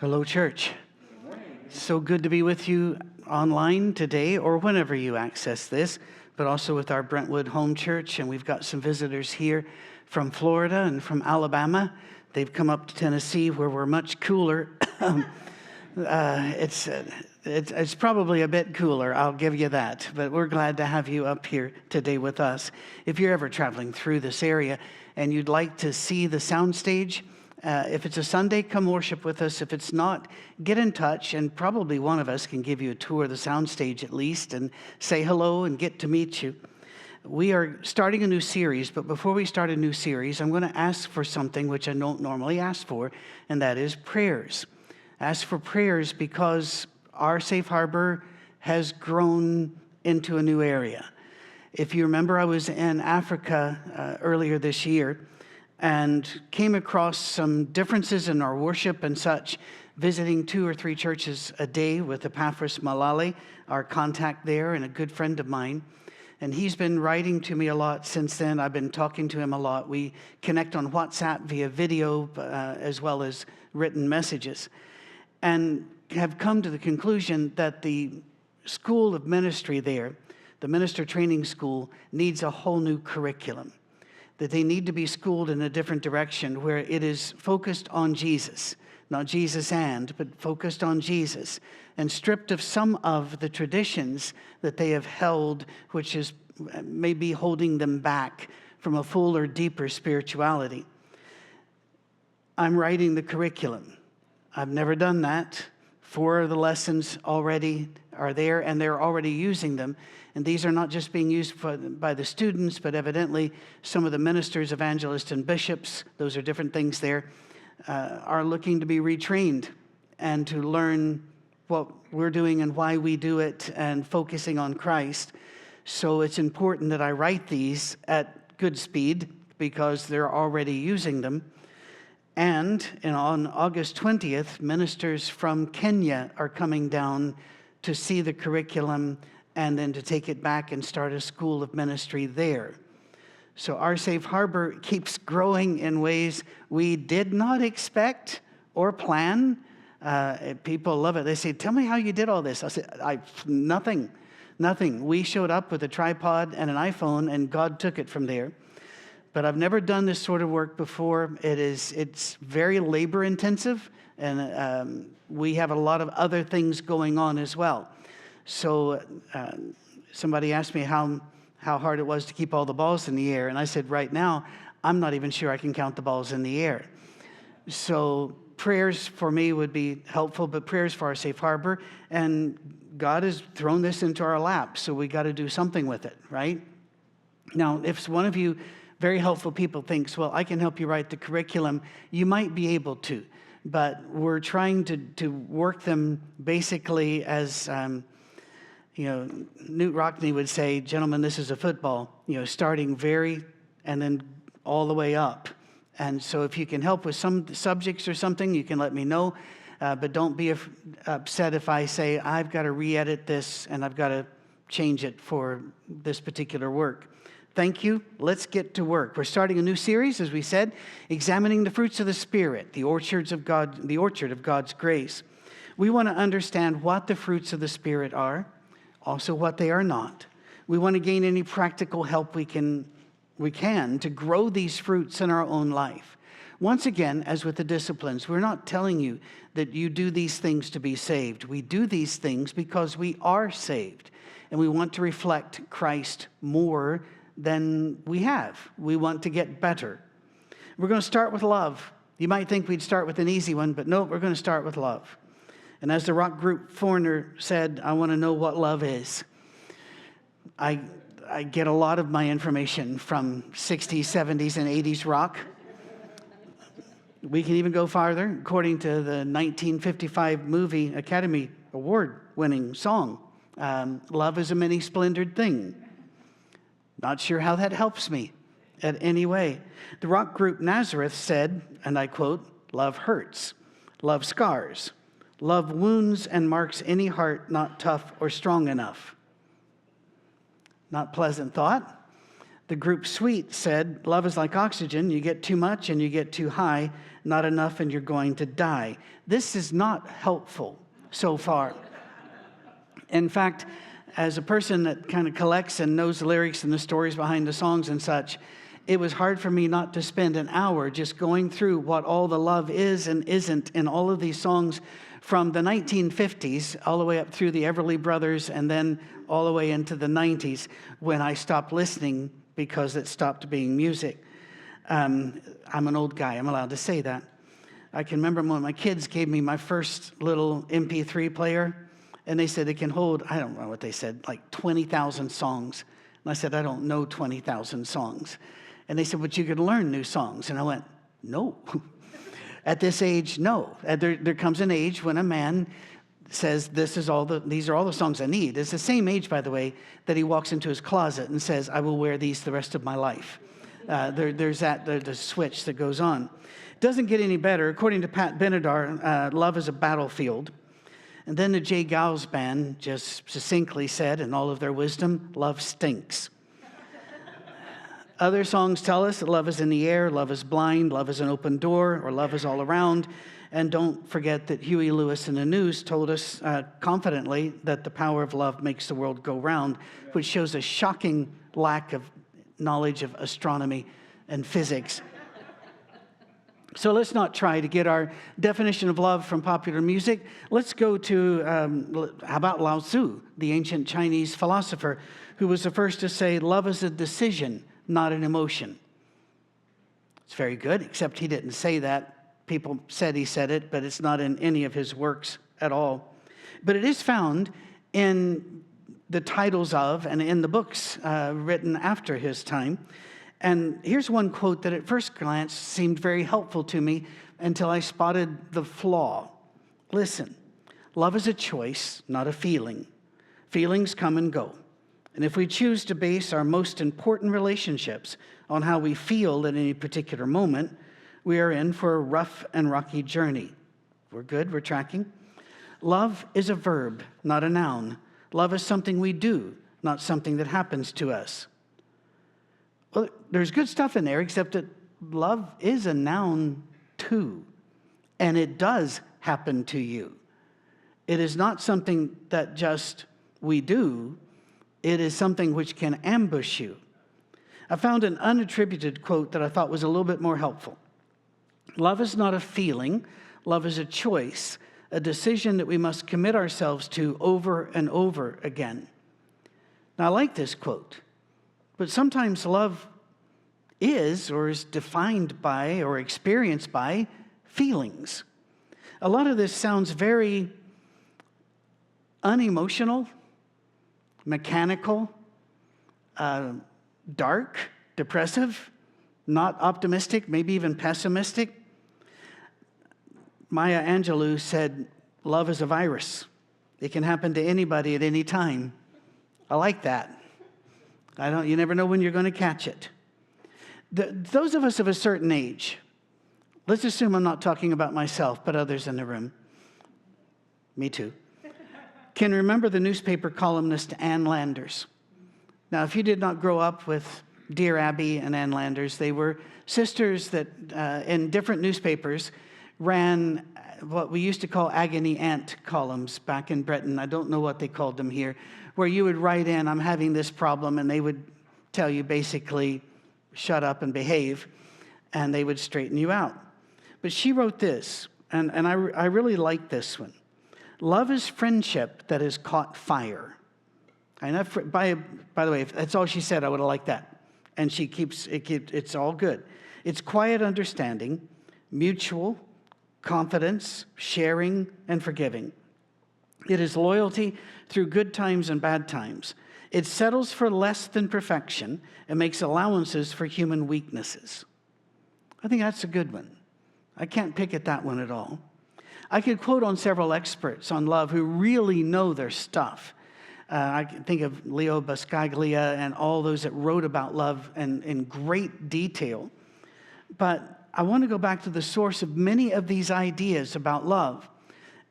Hello, church. So good to be with you online today or whenever you access this, but also with our Brentwood home church. And we've got some visitors here from Florida and from Alabama. They've come up to Tennessee where we're much cooler. It's probably a bit cooler, I'll give you that. But we're glad to have you up here today with us. If you're ever traveling through this area and you'd like to see the soundstage, if it's a Sunday, come worship with us. If it's not, get in touch, and probably one of us can give you a tour of the soundstage at least and say hello and get to meet you. We are starting a new series, but before we start a new series, I'm going to ask for something which I don't normally ask for, and that is prayers. Ask for prayers because our safe harbor has grown into a new area. If you remember, I was in Africa earlier this year, and came across some differences in our worship and such, visiting 2 or 3 churches a day with Epaphras Malale, our contact there and a good friend of mine. And he's been writing to me a lot since then. I've been talking to him a lot. We connect on WhatsApp via video as well as written messages, and have come to the conclusion that the school of ministry there, the minister training school, needs a whole new curriculum. That they need to be schooled in a different direction where it is focused on Jesus, not Jesus but focused on Jesus, and stripped of some of the traditions that they have held, which is maybe holding them back from a fuller, deeper spirituality. I'm writing the curriculum. I've never done that. 4 of the lessons already are there, and they're already using them. And these are not just being used by the students, but evidently some of the ministers, evangelists, and bishops, those are different things there, are looking to be retrained and to learn what we're doing and why we do it and focusing on Christ. So it's important that I write these at good speed because they're already using them. And on August 20th, ministers from Kenya are coming down to see the curriculum and then to take it back and start a school of ministry there. So our safe harbor keeps growing in ways we did not expect or plan. People love it. They say, tell me how you did all this. I said, nothing. We showed up with a tripod and an iPhone, and God took it from there. But I've never done this sort of work before. It's very labor intensive, and we have a lot of other things going on as well. So somebody asked me how hard it was to keep all the balls in the air, and I said, right now, I'm not even sure I can count the balls in the air. So prayers for me would be helpful, but prayers for our safe harbor, and God has thrown this into our lap, so we got to do something with it, right? Now, if one of you very helpful people thinks, well, I can help you write the curriculum, you might be able to, but we're trying to work them basically as, Newt Rockney would say, gentlemen, this is a football, starting very and then all the way up. And so if you can help with some subjects or something, you can let me know, but don't be upset if I say, I've got to re-edit this and I've got to change it for this particular work. Thank you. Let's get to work. We're starting a new series, as we said, examining the fruits of the Spirit, the orchard of God's grace. We want to understand what the fruits of the Spirit are, also what they are not. We want to gain any practical help we can to grow these fruits in our own life. Once again, as with the disciplines, we're not telling you that you do these things to be saved. We do these things because we are saved, and we want to reflect Christ more than we have. We want to get better. We're going to start with love. You might think we'd start with an easy one, but no, we're going to start with love. And as the rock group Foreigner said, I want to know what love is. I get a lot of my information from 60s, 70s, and 80s rock. We can even go farther. According to the 1955 movie Academy Award-winning song, love is a many splendored thing. Not sure how that helps me in any way. The rock group Nazareth said, and I quote, love hurts, love scars, love wounds and marks any heart not tough or strong enough. Not pleasant thought. The group Sweet said, love is like oxygen. You get too much and you get too high, not enough and you're going to die. This is not helpful so far. In fact, as a person that kind of collects and knows the lyrics and the stories behind the songs and such, it was hard for me not to spend an hour just going through what all the love is and isn't in all of these songs from the 1950s all the way up through the Everly Brothers and then all the way into the 90s when I stopped listening because it stopped being music. I'm an old guy. I'm allowed to say that. I can remember when my kids gave me my first little MP3 player, and they said it can hold, I don't know what they said, like 20,000 songs. And I said, I don't know 20,000 songs. And they said, but you could learn new songs. And I went, no. At this age, no. There comes an age when a man says, these are all the songs I need. It's the same age, by the way, that he walks into his closet and says, I will wear these the rest of my life. There's the switch that goes on. It doesn't get any better. According to Pat Benatar, love is a battlefield. And then the Jay Giles Band just succinctly said, in all of their wisdom, love stinks. Other songs tell us that love is in the air, love is blind, love is an open door, or love is all around. And don't forget that Huey Lewis in the News told us confidently that the power of love makes the world go round, which shows a shocking lack of knowledge of astronomy and physics. So let's not try to get our definition of love from popular music. Let's go to, how about Lao Tzu, the ancient Chinese philosopher, who was the first to say, love is a decision, not an emotion. It's very good, except he didn't say that. People said he said it, but it's not in any of his works at all. But it is found in the titles of and in the books written after his time. And here's one quote that at first glance seemed very helpful to me until I spotted the flaw. Listen, love is a choice, not a feeling. Feelings come and go. And if we choose to base our most important relationships on how we feel at any particular moment, we are in for a rough and rocky journey. We're good, we're tracking. Love is a verb, not a noun. Love is something we do, not something that happens to us. Well, there's good stuff in there, except that love is a noun too, and it does happen to you. It is not something that just we do. It is something which can ambush you. I found an unattributed quote that I thought was a little bit more helpful. Love is not a feeling. Love is a choice, a decision that we must commit ourselves to over and over again. Now, I like this quote. But sometimes love is or is defined by or experienced by feelings. A lot of this sounds very unemotional, mechanical, dark, depressive, not optimistic, maybe even pessimistic. Maya Angelou said, love is a virus. It can happen to anybody at any time. I like that. You never know when you're going to catch it. Those of us of a certain age, let's assume I'm not talking about myself, but others in the room, me too, can remember the newspaper columnist Ann Landers. Now, if you did not grow up with Dear Abby and Ann Landers, they were sisters that in different newspapers ran what we used to call agony aunt columns back in Britain. I don't know what they called them here, where you would write in, I'm having this problem, and they would tell you basically, shut up and behave, and they would straighten you out. But she wrote this, and I really like this one. Love is friendship that has caught fire. And by the way, if that's all she said, I would have liked that. And she it's all good. It's quiet understanding, mutual, confidence, sharing, and forgiving. It is loyalty through good times and bad times. It settles for less than perfection and makes allowances for human weaknesses. I think that's a good one. I can't pick at that one at all. I could quote on several experts on love who really know their stuff. I can think of Leo Buscaglia and all those that wrote about love in great detail. But I want to go back to the source of many of these ideas about love.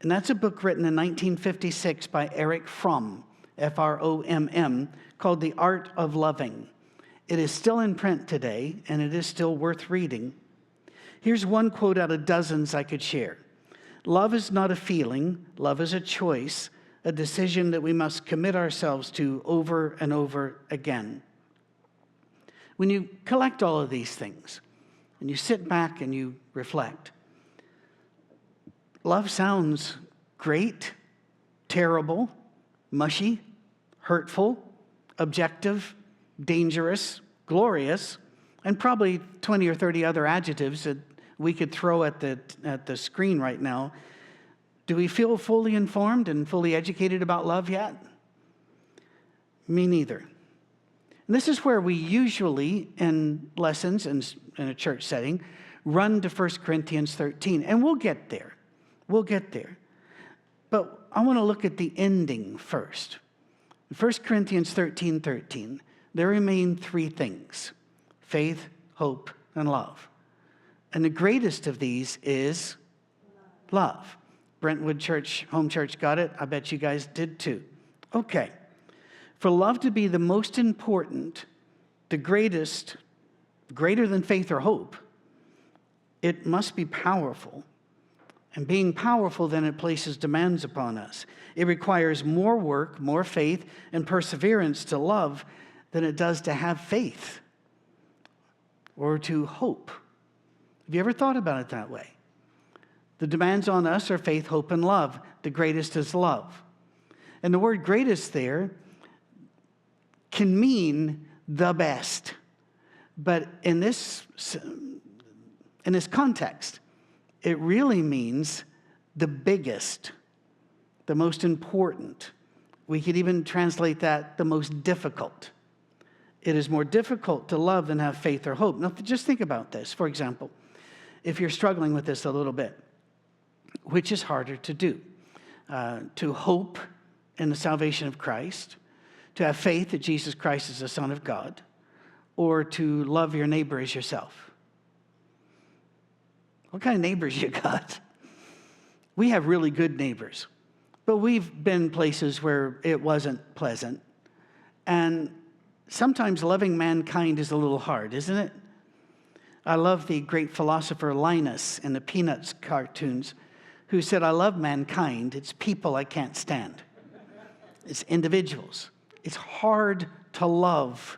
And that's a book written in 1956 by Erich Fromm, F-R-O-M-M, called The Art of Loving. It is still in print today, and it is still worth reading. Here's one quote out of dozens I could share. Love is not a feeling. Love is a choice, a decision that we must commit ourselves to over and over again. When you collect all of these things, and you sit back and you reflect, love sounds great, terrible, mushy, hurtful, objective, dangerous, glorious, and probably 20 or 30 other adjectives that we could throw at the screen right now. Do we feel fully informed and fully educated about love yet? Me neither. And this is where we usually, in lessons in a church setting, run to 1 Corinthians 13. And we'll get there. We'll get there. But I want to look at the ending first. In 1 Corinthians 13:13, there remain three things: faith, hope, and love. And the greatest of these is love. Brentwood Church, home church, got it? I bet you guys did too. Okay. For love to be the most important, the greatest, greater than faith or hope, it must be powerful. And being powerful, then it places demands upon us. It requires more work, more faith, and perseverance to love than it does to have faith or to hope. Have you ever thought about it that way? The demands on us are faith, hope, and love. The greatest is love. And the word greatest there can mean the best. But in this context, it really means the biggest, the most important. We could even translate that the most difficult. It is more difficult to love than have faith or hope. Now, just think about this. For example, if you're struggling with this a little bit, which is harder to do? To hope in the salvation of Christ, to have faith that Jesus Christ is the Son of God, or to love your neighbor as yourself? What kind of neighbors you got? We have really good neighbors, but we've been places where it wasn't pleasant. And sometimes loving mankind is a little hard, isn't it? I love the great philosopher Linus in the Peanuts cartoons, who said, I love mankind. It's people I can't stand. It's individuals. It's hard to love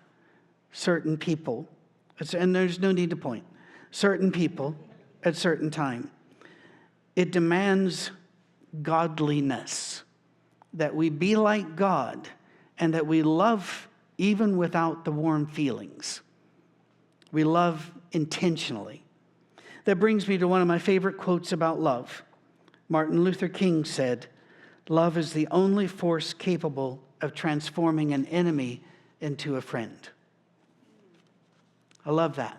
certain people, and there's no need to point, certain people at certain time. It demands godliness, that we be like God, and that we love even without the warm feelings. We love intentionally. That brings me to one of my favorite quotes about love. Martin Luther King said, "Love is the only force capable of transforming an enemy into a friend." I love that.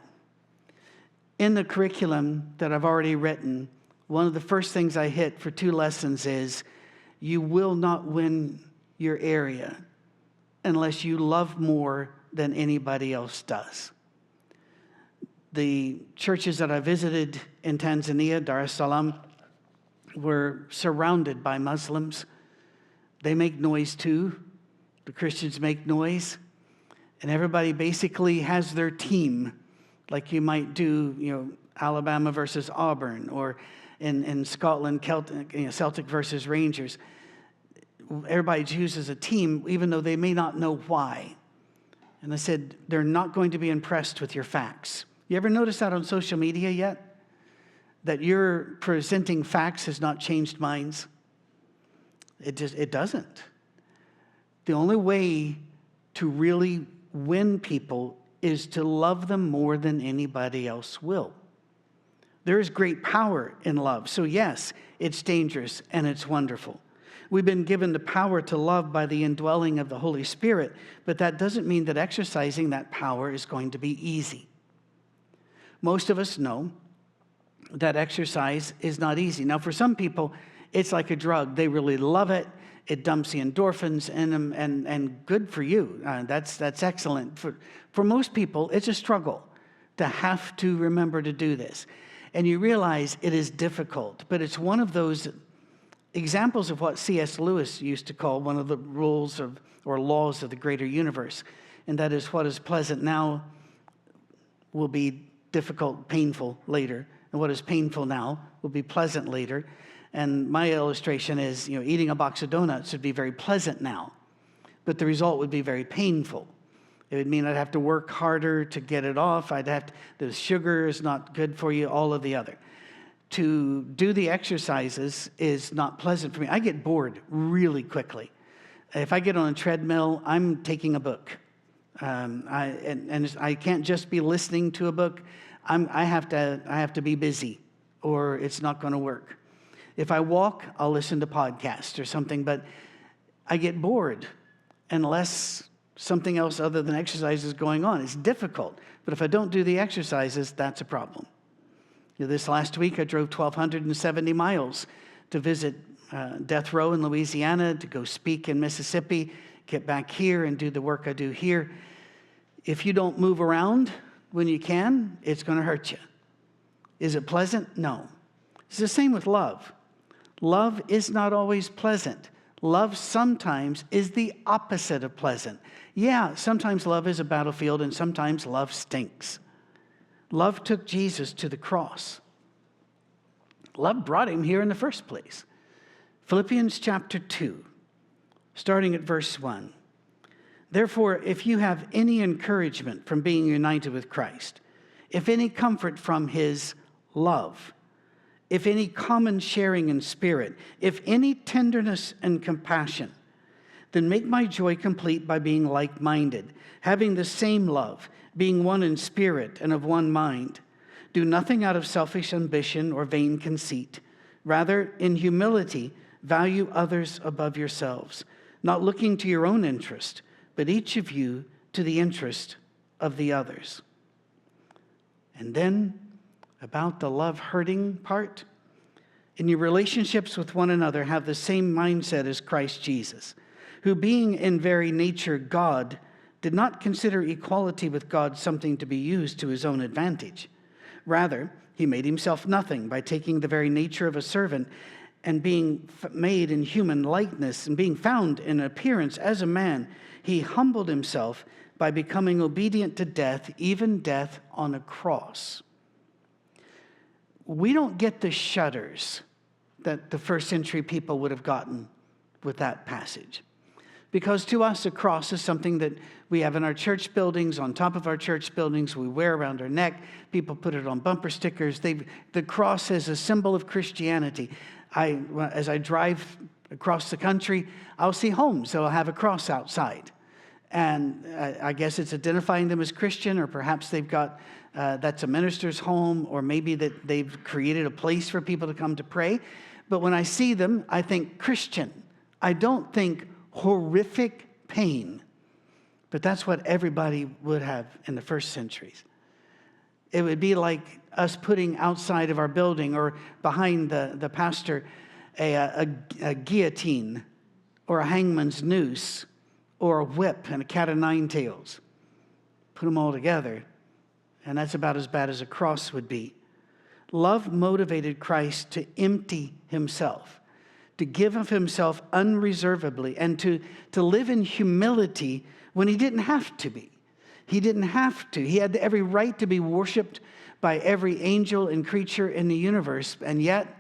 In the curriculum that I've already written, one of the first things I hit for 2 lessons is, you will not win your area unless you love more than anybody else does. The churches that I visited in Tanzania, Dar es Salaam, were surrounded by Muslims. They make noise too. The Christians make noise. And everybody basically has their team, like you might do, Alabama versus Auburn, or in Scotland, Celtic versus Rangers. Everybody chooses a team, even though they may not know why. And I said, they're not going to be impressed with your facts. You ever notice that on social media yet? That your presenting facts has not changed minds? It doesn't. The only way to really win people is to love them more than anybody else will. There is great power in love. So yes, it's dangerous and it's wonderful. We've been given the power to love by the indwelling of the Holy Spirit, but that doesn't mean that exercising that power is going to be easy. Most of us know that exercise is not easy. Now, for some people, it's like a drug. They really love it. It dumps the endorphins in them, and good for you. That's excellent. For most people, it's a struggle to have to remember to do this. And you realize it is difficult, but it's one of those examples of what C.S. Lewis used to call one of the rules or laws of the greater universe. and that is what is pleasant now will be difficult, painful later, and what is painful now will be pleasant later. And my illustration is, eating a box of donuts would be very pleasant now, but the result would be very painful. It would mean I'd have to work harder to get it off. The sugar is not good for you, all of the other. To do the exercises is not pleasant for me. I get bored really quickly. If I get on a treadmill, I'm taking a book. I can't just be listening to a book. I have to be busy, or it's not going to work. If I walk, I'll listen to podcasts or something, but I get bored unless something else other than exercise is going on. It's difficult, but if I don't do the exercises, that's a problem. This last week, I drove 1,270 miles to visit Death Row in Louisiana, to go speak in Mississippi, get back here and do the work I do here. If you don't move around when you can, it's going to hurt you. Is it pleasant? No. It's the same with love. Love is not always pleasant. Love sometimes is the opposite of pleasant. Yeah, sometimes love is a battlefield, and sometimes love stinks. Love took Jesus to the cross. Love brought him here in the first place. Philippians chapter 2, starting at verse 1. Therefore, if you have any encouragement from being united with Christ, if any comfort from his love, if any common sharing in spirit, if any tenderness and compassion, then make my joy complete by being like-minded, having the same love, being one in spirit and of one mind. Do nothing out of selfish ambition or vain conceit. Rather, in humility, value others above yourselves, not looking to your own interest, but each of you to the interest of the others. And then, about the love-hurting part, in your relationships with one another, have the same mindset as Christ Jesus, who being in very nature God, did not consider equality with God something to be used to his own advantage. Rather, he made himself nothing by taking the very nature of a servant and being made in human likeness and being found in appearance as a man, he humbled himself by becoming obedient to death, even death on a cross. We don't get the shudders that the first century people would have gotten with that passage. Because to us, a cross is something that we have in our church buildings, on top of our church buildings, we wear around our neck. People put it on bumper stickers. The cross is a symbol of Christianity. As I drive across the country, I'll see homes that will have a cross outside. And I guess it's identifying them as Christian, or perhaps they've got, that's a minister's home, or maybe that they've created a place for people to come to pray. But when I see them, I think Christian. I don't think horrific pain. But that's what everybody would have in the first centuries. It would be like us putting outside of our building or behind the pastor a guillotine or a hangman's noose or a whip and a cat of nine tails. Put them all together, and that's about as bad as a cross would be. Love motivated Christ to empty himself, to give of himself unreservedly, and to live in humility when he didn't have to be. He didn't have to. He had every right to be worshiped by every angel and creature in the universe, and yet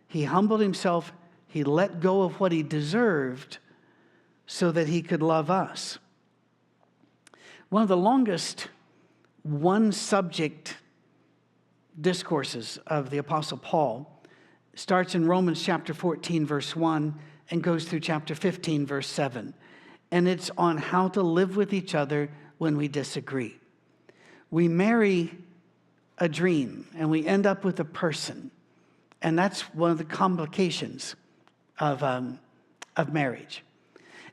he humbled himself. He let go of what he deserved so that he could love us. One of the longest one-subject discourses of the Apostle Paul starts in Romans chapter 14, verse 1, and goes through chapter 15, verse 7. And it's on how to live with each other when we disagree. We marry a dream, and we end up with a person. And that's one of the complications of marriage.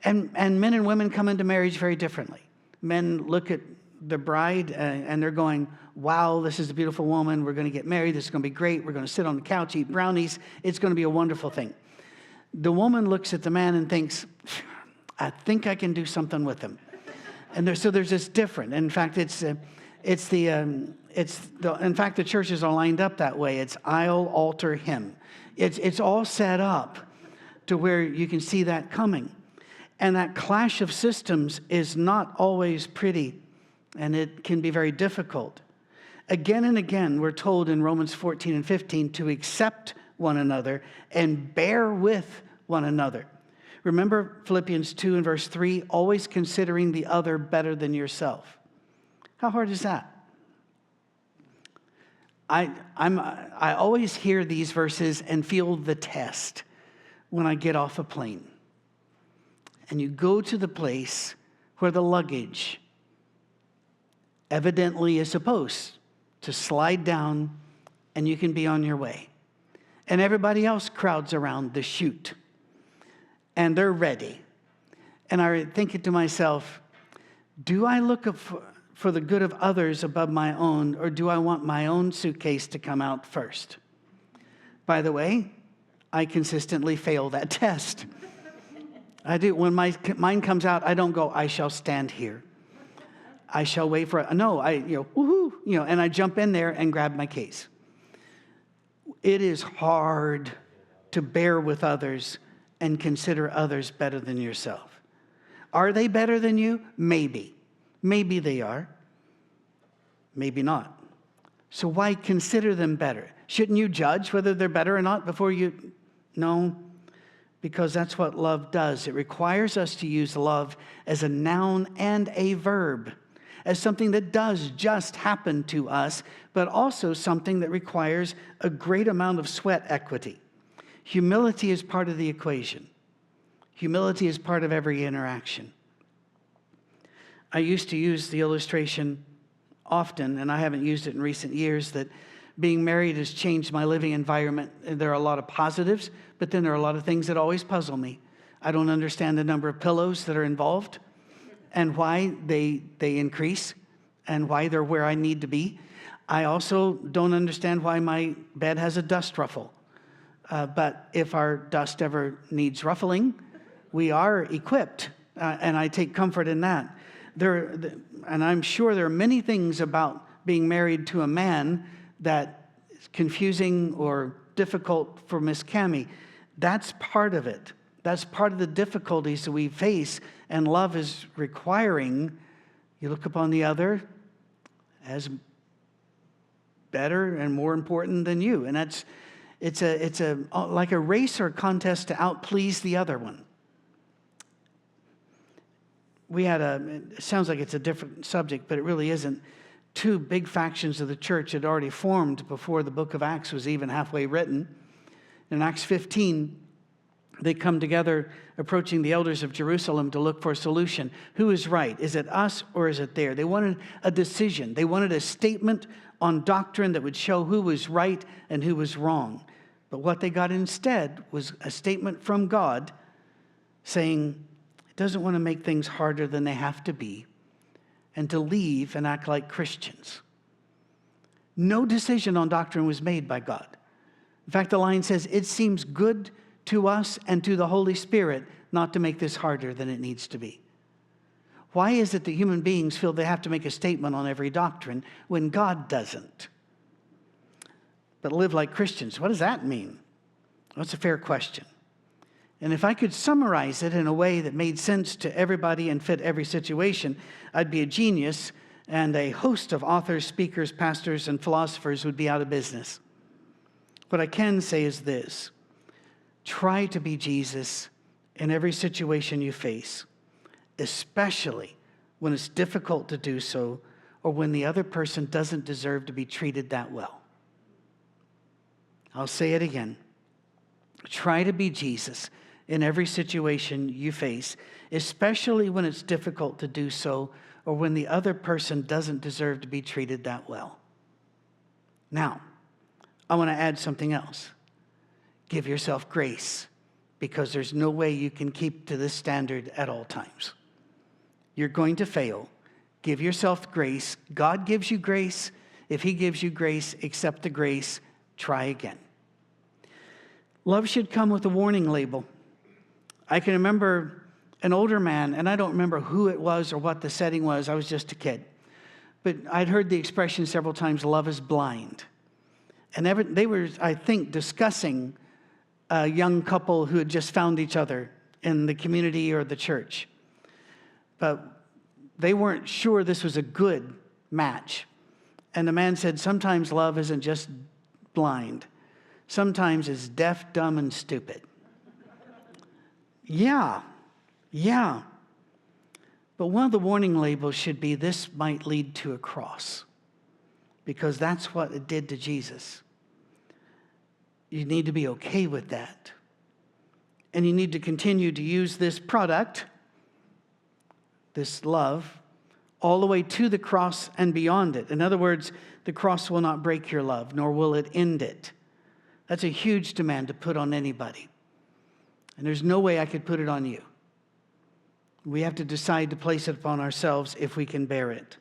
And men and women come into marriage very differently. Men look at the bride and they're going, wow, this is a beautiful woman. We're going to get married. This is going to be great. We're going to sit on the couch, eat brownies. It's going to be a wonderful thing. The woman looks at the man and thinks, I think I can do something with him. And so there's this different. In fact, in fact, the churches are lined up that way. It's I'll alter him. It's all set up to where you can see that coming. And that clash of systems is not always pretty, and it can be very difficult. Again and again, we're told in Romans 14 and 15 to accept one another and bear with one another. Remember Philippians 2 and verse 3, always considering the other better than yourself. How hard is that? I always hear these verses and feel the test when I get off a plane. And you go to the place where the luggage evidently is supposed to slide down and you can be on your way. And everybody else crowds around the chute. And they're ready. And I'm thinking to myself, do I look for the good of others above my own, or do I want my own suitcase to come out first? By the way, I consistently fail that test. I do. When mine comes out, I don't go, I shall stand here. I shall wait for it. No, woohoo, and I jump in there and grab my case. It is hard to bear with others and consider others better than yourself. Are they better than you? Maybe. Maybe they are. Maybe not. So why consider them better? Shouldn't you judge whether they're better or not before you? No, because that's what love does. It requires us to use love as a noun and a verb, as something that does just happen to us, but also something that requires a great amount of sweat equity. Humility is part of the equation. Humility is part of every interaction. I used to use the illustration often, and I haven't used it in recent years, that being married has changed my living environment. There are a lot of positives, but then there are a lot of things that always puzzle me. I don't understand the number of pillows that are involved and why they increase and why they're where I need to be. I also don't understand why my bed has a dust ruffle. But if our dust ever needs ruffling, we are equipped, and I take comfort in that. And I'm sure there are many things about being married to a man that is confusing or difficult for Miss Cammie. That's part of it. That's part of the difficulties that we face, and love is requiring you look upon the other as better and more important than you. And it's like a race or contest to outplease the other one. It sounds like it's a different subject, but it really isn't. Two big factions of the church had already formed before the book of Acts was even halfway written. In Acts 15, they come together approaching the elders of Jerusalem to look for a solution. Who is right? Is it us or is it there? They wanted a decision. They wanted a statement on doctrine that would show who was right and who was wrong. But what they got instead was a statement from God saying it doesn't want to make things harder than they have to be, and to leave and act like Christians. No decision on doctrine was made by God. In fact, the line says, it seems good to us and to the Holy Spirit not to make this harder than it needs to be. Why is it that human beings feel they have to make a statement on every doctrine when God doesn't? But live like Christians, what does that mean? Well, that's a fair question. And if I could summarize it in a way that made sense to everybody and fit every situation, I'd be a genius, and a host of authors, speakers, pastors, and philosophers would be out of business. What I can say is this: try to be Jesus in every situation you face, especially when it's difficult to do so or when the other person doesn't deserve to be treated that well. I'll say it again. Try to be Jesus in every situation you face, especially when it's difficult to do so or when the other person doesn't deserve to be treated that well. Now, I want to add something else. Give yourself grace, because there's no way you can keep to this standard at all times. You're going to fail. Give yourself grace. God gives you grace. If He gives you grace, accept the grace. Try again. Love should come with a warning label. I can remember an older man, and I don't remember who it was or what the setting was. I was just a kid. But I'd heard the expression several times, love is blind. And they were, I think, discussing a young couple who had just found each other in the community or the church. But they weren't sure this was a good match. And the man said, sometimes love isn't just blind. Sometimes it's deaf, dumb, and stupid. Yeah. But one of the warning labels should be, this might lead to a cross. Because that's what it did to Jesus. You need to be okay with that. And you need to continue to use this product, this love, all the way to the cross and beyond it. In other words, the cross will not break your love, nor will it end it. That's a huge demand to put on anybody. And there's no way I could put it on you. We have to decide to place it upon ourselves if we can bear it.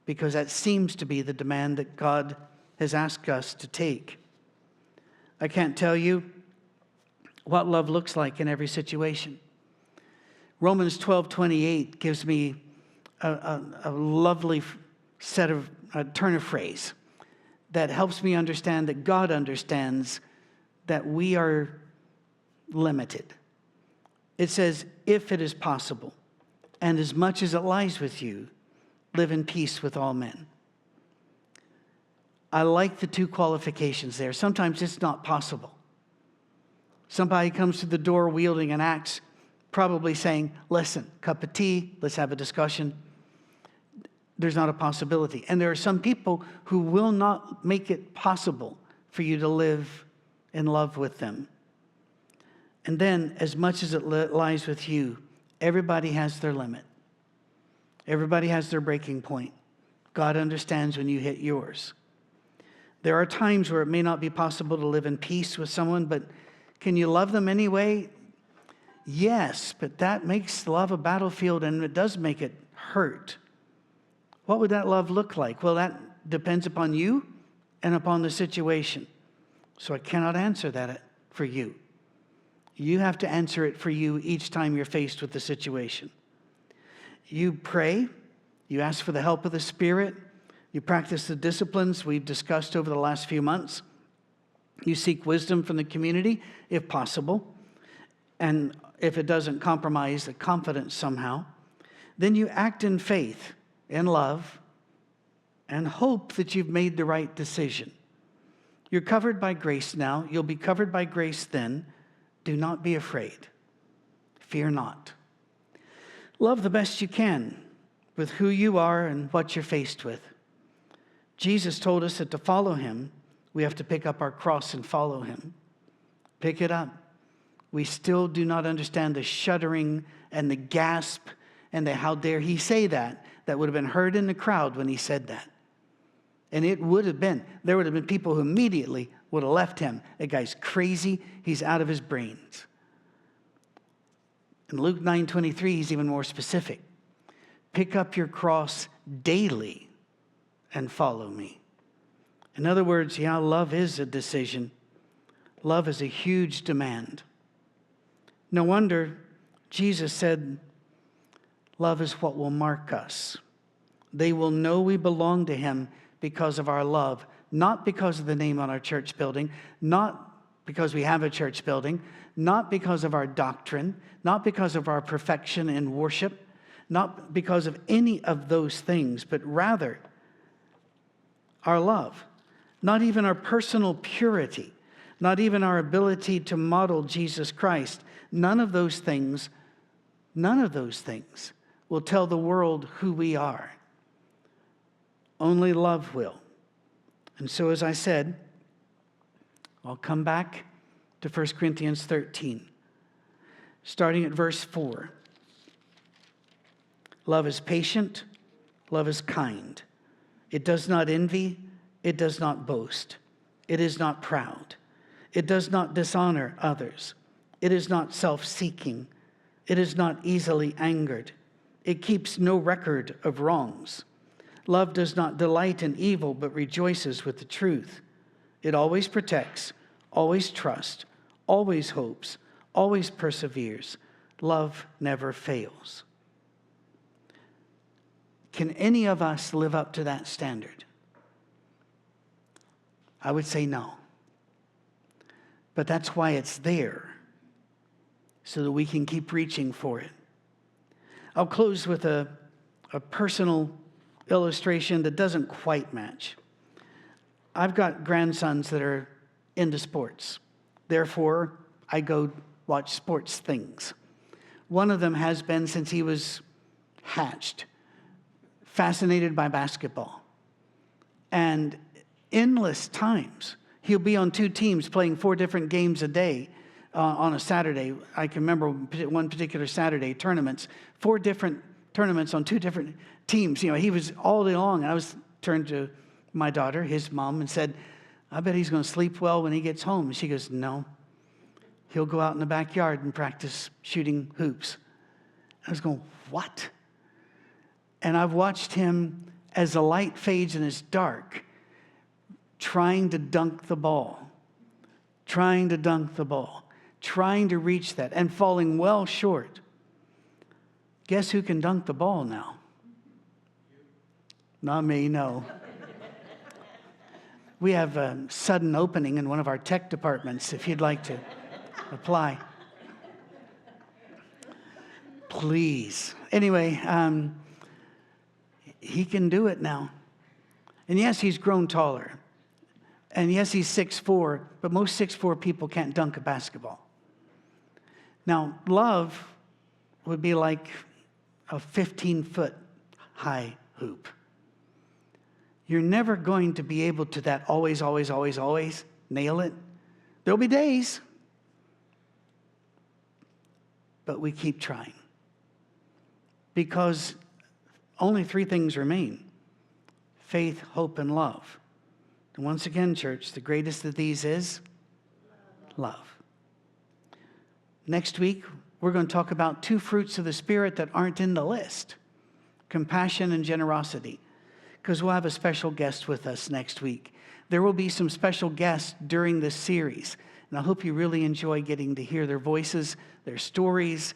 Because that seems to be the demand that God has asked us to take. I can't tell you what love looks like in every situation. Romans 12:28 gives me a lovely set of turn of phrase that helps me understand that God understands that we are limited. It says, if it is possible, and as much as it lies with you, live in peace with all men. I like the two qualifications there. Sometimes it's not possible. Somebody comes to the door wielding an axe, probably saying, listen, cup of tea, let's have a discussion. There's not a possibility. And there are some people who will not make it possible for you to live in love with them. And then, as much as it lies with you, everybody has their limit. Everybody has their breaking point. God understands when you hit yours. There are times where it may not be possible to live in peace with someone, but can you love them anyway? Yes, but that makes love a battlefield, and it does make it hurt. What would that love look like? Well, that depends upon you and upon the situation. So I cannot answer that for you. You have to answer it for you each time you're faced with the situation. You pray, you ask for the help of the Spirit, you practice the disciplines we've discussed over the last few months. You seek wisdom from the community, if possible, and if it doesn't compromise the confidence somehow, then you act in faith, in love, and hope that you've made the right decision. You're covered by grace now. You'll be covered by grace then. Do not be afraid. Fear not. Love the best you can with who you are and what you're faced with. Jesus told us that to follow him, we have to pick up our cross and follow him. Pick it up. We still do not understand the shuddering and the gasp and the how dare he say that. That would have been heard in the crowd when he said that. And it would have been. There would have been people who immediately would have left him. That guy's crazy. He's out of his brains. In Luke 9:23, he's even more specific. Pick up your cross daily and follow me. In other words, yeah, love is a decision. Love is a huge demand. No wonder Jesus said, love is what will mark us. They will know we belong to him because of our love, not because of the name on our church building, not because we have a church building, not because of our doctrine, not because of our perfection in worship, not because of any of those things, but rather our love, not even our personal purity, not even our ability to model Jesus Christ. None of those things will tell the world who we are. Only love will. And so, as I said, I'll come back to 1 Corinthians 13, starting at verse 4. Love is patient. Love is kind. It does not envy. It does not boast. It is not proud. It does not dishonor others. It is not self-seeking. It is not easily angered. It keeps no record of wrongs. Love does not delight in evil, but rejoices with the truth. It always protects, always trusts, always hopes, always perseveres. Love never fails. Can any of us live up to that standard? I would say no. But that's why it's there. so that we can keep reaching for it. I'll close with a personal illustration that doesn't quite match. I've got grandsons that are into sports. Therefore, I go watch sports things. One of them has been since he was hatched, fascinated by basketball. And endless times, he'll be on 2 teams playing 4 different games a day on a Saturday. I can remember one particular Saturday, tournaments, 4 different tournaments on 2 different teams. You know, he was all day long. I was turned to my daughter, his mom, and said, I bet he's going to sleep well when he gets home. And she goes, no. He'll go out in the backyard and practice shooting hoops. I was going, what? And I've watched him as the light fades and it's dark, trying to dunk the ball, trying to reach that, and falling well short. Guess who can dunk the ball now? Not me, no. We have a sudden opening in one of our tech departments if you'd like to apply. Please. Anyway, he can do it now. And yes, he's grown taller. And yes, he's 6'4", but most 6'4" people can't dunk a basketball. Now, love would be like a 15-foot high hoop. You're never going to be able to that always nail it. There'll be days, but we keep trying. Because only 3 things remain: faith, hope, and love. And once again, church, the greatest of these is love. Next week, we're going to talk about 2 fruits of the Spirit that aren't in the list: compassion and generosity. Because we'll have a special guest with us next week. There will be some special guests during this series. And I hope you really enjoy getting to hear their voices, their stories,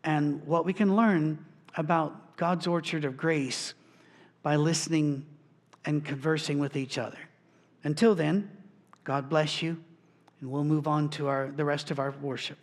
and what we can learn about God's orchard of grace by listening and conversing with each other. Until then, God bless you, and we'll move on to the rest of our worship.